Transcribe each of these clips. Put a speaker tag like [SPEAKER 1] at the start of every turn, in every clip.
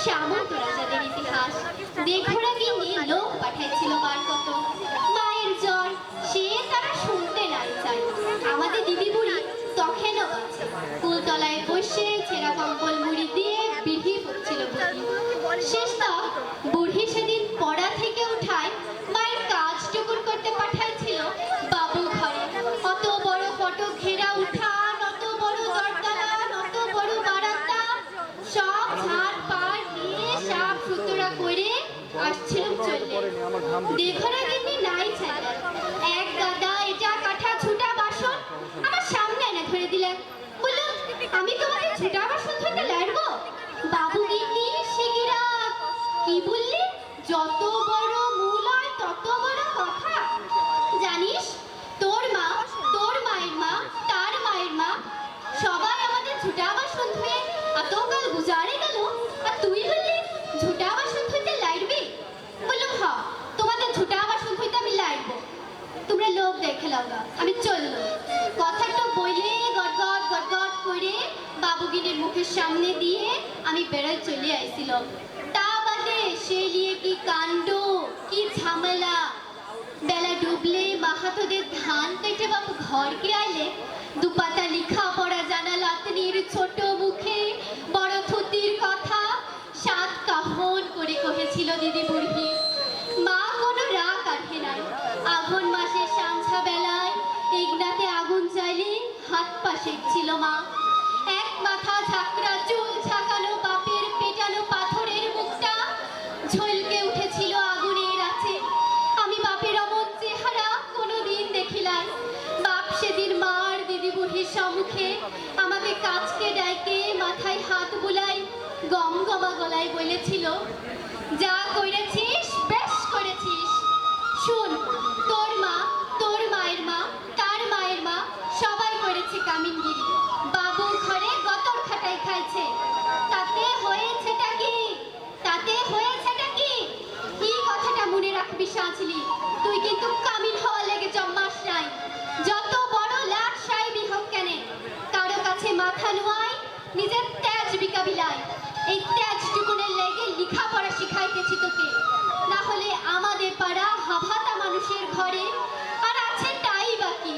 [SPEAKER 1] সামন্ত রাজাদের ইতিহাস। দেখোরা গিন্নি লোক পাঠাইছিল বার কত, মায়ের জ্বর সে তারা শুনতে নাই চাই। আমাদের দিদি বুড়ি তখনও আছে, কুলতলায় বসে ছেঁড়া কম্বল মুড়ি দিয়ে বিড়ি পড়ছিল বুড়ি। শেষ তক বুড়ি সেদিন পড়া থেকে উঠায় মায়ের কাজ টুকুর করতে পাঠাইছিল বাবু ঘরে। অত বড় ফটক ঘেরা উঠান, অত বড় দরতলা, অত বড় বারান্দা, সব ঝাড় পাড় দিয়ে সাপ সুতরা করে আসছিলাম চললে। দেখোরা গিন্নি নাই ছাড়া এক গাদা এটা কাঠা ছুটা বাসন আমার সামনে এনে ধরে দিলেন। বলল, আমি তোমাকে ছুটা বাসন ধরতে লাগবো? বাবু গিন্নি শিগিরা কি বললি? যত বড় মূল হয় তত বড় কথা। জানিস, তোর মা, তোর মায়ের মা, তার মায়ের মা সবাই আমাদের ঝুটা বাসন ধুয়ে এতকাল গুজারে গেল, আর তুই বললি ঝুটা বাসন ধুইতে লাইবি? বললাম, হ, তোমাদের ঝুটা বাসন ধুইতে আমি লাইবো। তোমরা লোক দেখে লাও না, আমি চললো। কথাটা বলে গটগট গটগট করে বাবুগিনের মুখের সামনে দিয়ে আমি বেড়ায় চলে আইছিল। তা বাদে সে নিয়ে কি কাণ্ড, কি ঝামেলা। বেলা ডুবলে মাহাতোদের ধান কেটে বাবু ঘরকে আইলে দুপাতা লিখা পড়া জানা লাতনির ছোট মুখে বড় থুতির কথা সাত কাহন করে কহেছিল দিদি বুড়ি। মা কোনো রাগ কাটে নাই। আঘন মাসের সাঁঝা বেলায় এগনাতে আগুন জ্বাইলে হাত পা সেঁকছিল মা। এক মাথা ঝাঁকড়া চুল ঝাঁকানো বাপের পেটানো পাথরের মুখটা ঝলকে উঠেছিল আগুনের আছে। আমি বাপের অমন চেহারা কোনোদিন দেখিলাই। বাপ সেদিন মার দিদি বুড়ির সম্মুখে আমাকে কাচকে ডাইকে মাথায় হাত বুলাই গম গমা গলায় বলেছিল, যা করেছিস বেশ করেছিস। শুন, তোর মা, তোর মায়ের মা, তার মায়ের মা সবাই করেছে কামিনগিরি। বাবু ঘরে গতর খাটাই খাইছে। তাতে হয়েছেটা কি? তাতে হয়েছেটা কি? এই কথাটা মনে রাখবি সাজলি। তুই কিন্তু কামিন হওয়া লেগে জম্মাস নাই। যত বড় লাট সাহেবই হোক কেনে, কারো কাছে মাথা নোয়াই নিজের তেজ বিকাবিলাই। এই তেজ টুকুনের লেগে লেখাপড়া শিখাইতেছি তোকে। না হলে আমাদের পাড়া হাভাতা মানুষের ঘরে আর আছে তাই বাকি।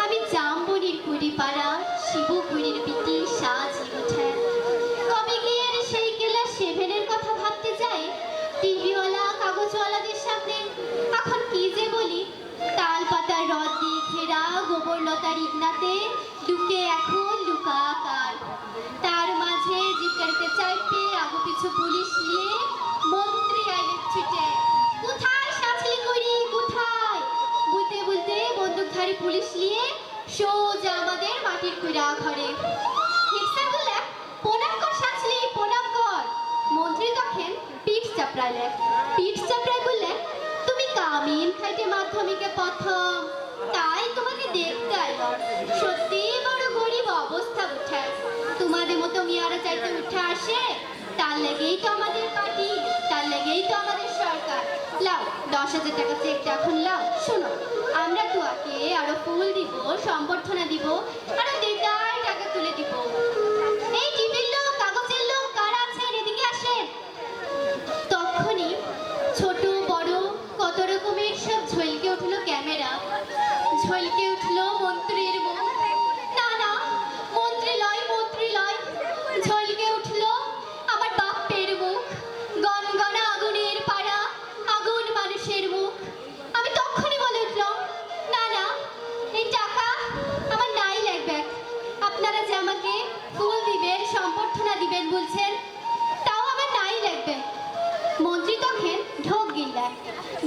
[SPEAKER 1] আমি জামবনির কুড়ি পাড়া শিবপুরীর বিটি সাজলি উঠে কবে গিয়ে সেই ক্লাস 7-এর কথা ভাবতে যাই টিভিওয়ালা কাগজওয়ালাদের সামনে। এখন কি যে বলি, তাল পাতার রদ দিয়ে ঘেরা গোবর লতার ইগনাতে লুকে এখন লুকাকার। তার মাঝে জিপগাড়িতে চাইতে আগু পিছু পুলিশ নিয়ে মন্ত্রী আইলেন ছুটে। কোথায় সাজলি করি, কোথায়? বলতে বলতে বন্দুকধারী পুলিশ নিয়ে সোজা আমাদের মাটির কুড়া ঘরে। হেডস্যার বললেন, প্রণাম কর সাজলি, প্রণাম কর। মন্ত্রী তখন পিঠ চাপড়াইলেন। পিঠ চাপড়াই বললেন, তুমি কামিন খাইতে মাধ্যমিকে প্রথম, তাই তোমাকে দেখতে আইলাম। সত্যি বড় গরিব অবস্থা উঠে। তোমাদের মতো মেয়ারা চাইতে উঠে আসে, তার লেগেই তো আমাদের পার্টি, তার লেগেই তো আমাদের সরকার। লাও 10,000 টাকা চেকটা এখন লাও। শোনো, আমরা তোমাকে আরো ফুল দিব, সম্বর্ধনা দিব, আরো দেদার টাকা তুলে দিব। এই টিভির লোক, কাগজের লোক কারা আছেন এদিকে আসেন। তখনই ছোট বড় কত রকমের সব ঝলকে উঠলো ক্যামেরা, ঝলকে উঠলো মন্ত্রীর মুখ। না না, মন্ত্রী লয়, মন্ত্রী লয়। ঝলকে উঠলো আমার বাপের মুখ, গনগনা আগুনের পাড়া, আগুন মানুষের মুখ। আমি তখনই বলে উঠলাম, না না, এই টাকা আমার নাই লাগবে। আপনারা যে আমাকে ফুল দিবেন, সম্বর্ধনা দিবেন বলছেন, তাও আমার নাই লাগবে। মন্ত্রী তখন ঢোক গিললেন।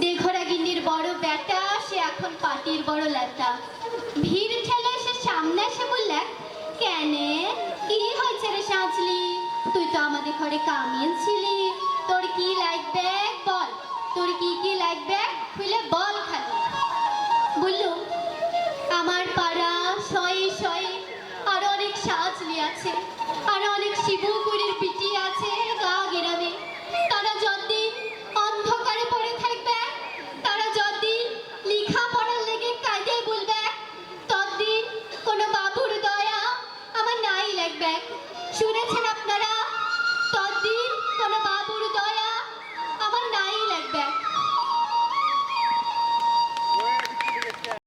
[SPEAKER 1] দেখোরা গিন্নির বড় বেটা, সে এখন পার্টির বড় লেটা। ভিড় ঠেলে সে সামনে এসে বললেন, কেনে কি হয়েছে রে সাজলি? তুই তো আমাদের ঘরে কামিন ছিলি, তোর কি লাগবে বল, তোর কি কি লাগবে খুলে বল খালি। বললুম, আমার পাড়া শয়ে শয়ে আরো অনেক সাজলি আছে, আরো